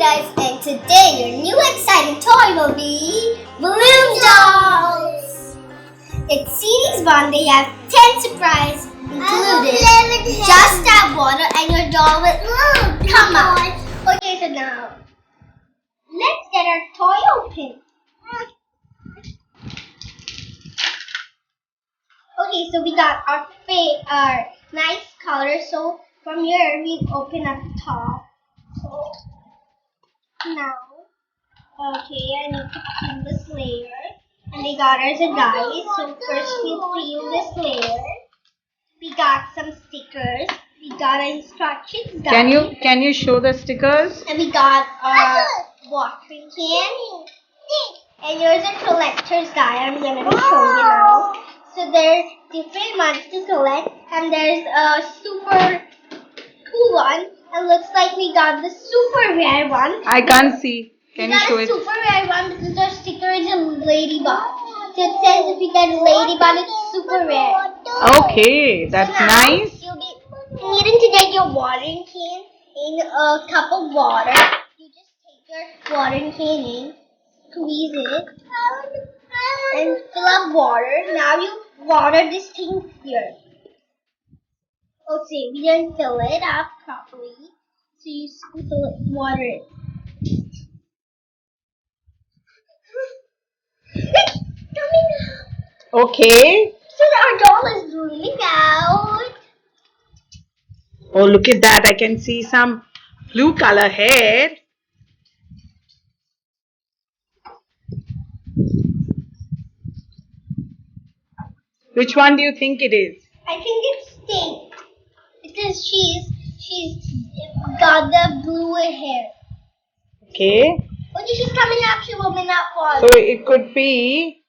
guys, and today your new exciting toy will be Blume Dolls. It's Series-1. They have 10 surprises included. Just add water and your doll will come out. Okay, so now let's get our toy open. Okay, so we got our nice color. So from here we open up the top. So now, okay, I need to peel this layer. And they got us a guide. So first we'll peel this layer. We got some stickers. We got an instructions guide. Can you show the stickers? And we got our watering can. And here's a collector's guide. I'm gonna show you now. So there's different ones to collect, and there's a super cool one. It looks like we got the super rare one. I can't see. Can you show it? it? We got a super rare one because our sticker is a ladybug. So it says if you get a ladybug, it's super rare. Okay, that's so nice. You'll be needing to get your watering can in a cup of water. You just take your watering can in, squeeze it, and fill up water. Now you water this thing here. Okay, we didn't fill it up properly, so you water it. It's coming out. Okay. So our doll is blooming out. Oh, look at that. I can see some blue color hair. Which one do you think it is? I think it's Stink. Because she's got the blue hair. Okay. Okay, she's coming up. She will be not fall. So it could be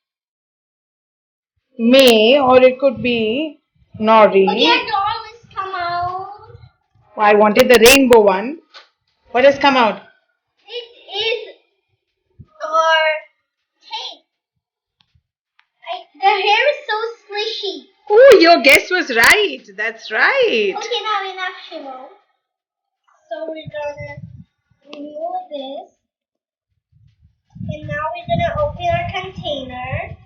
May or it could be Nori. Okay, our doll has come out. Oh, I wanted the rainbow one. What has come out? It is our Tank. The hair is so squishy. Oh, your guess was right. That's right. Okay, now enough shimmer. So we're gonna remove this. And now we're gonna open our container.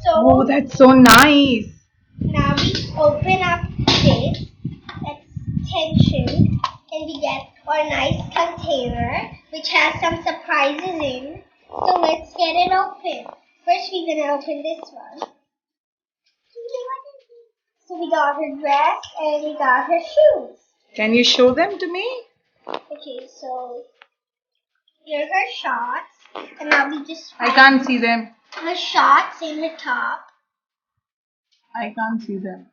So Oh, that's so nice. now we open up this extension and we get our nice container which has some surprises in. So let's get it open. First we're gonna open this one. So we got her dress and we got her shoes. Can you show them to me? Okay, so here are her shorts. And now we just I can't see them. her shorts in the top. I can't see them.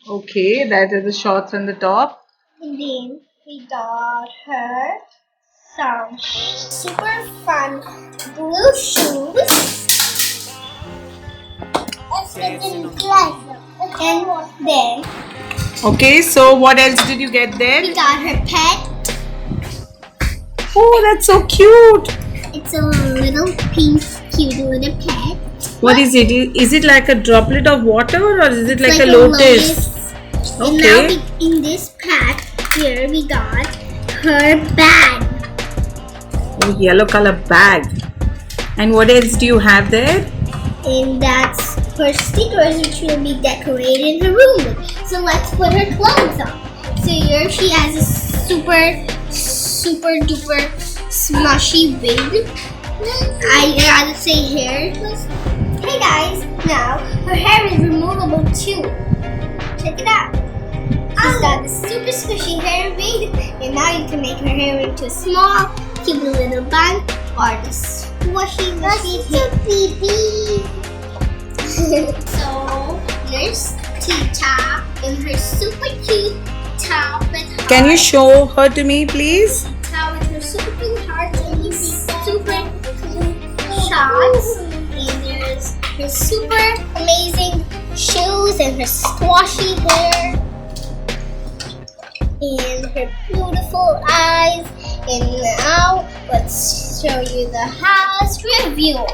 Okay, that is the shorts on the top. And then we got her some super fun blue shoes. And then Okay, so what else did you get there? we got her pet. Oh, that's so cute. It's a little pink, cute little pet. What is it? Is it like a droplet of water or is it like It's a lotus? And now in this pack here we got her bag. Oh, yellow color bag. And what else do you have there? And that's her stickers which will be decorated in her room with. So let's put her clothes on. So here she has a super duper smushy wig. I gotta say hair. Hey guys, now her hair is removable too. Check it out. She's got the super squishy hair wig, and now you can make her hair into a small, cute little bun or the squishy baby. So here's Taaisha in her super cute top with heart. Can you show her to me, please? Towel with her super cute heart and these super cool shots. And there's her super amazing shoes and her squashy hair. And her beautiful eyes. And now let's show you the house review.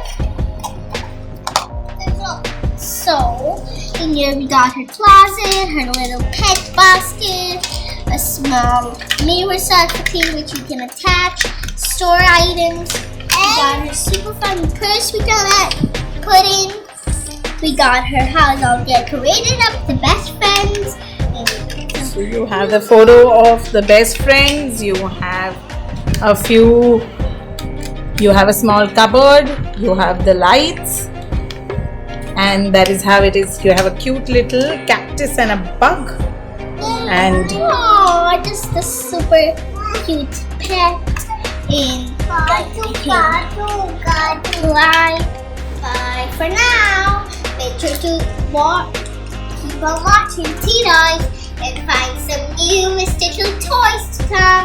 So, in here we got her closet, her little pet basket, a small mirror self-contained which you can attach, store items. We got her super fun purse we gonna put in. We got her house all decorated up, the best friends. So you have the photo of the best friends. You have a few. You have a small cupboard. You have the lights. And that is how it is. You have a cute little cactus and a bug. And oh, just the super cute pet. And bye for now. Make sure to keep on watching Taaisha and find some new mystical toys to come.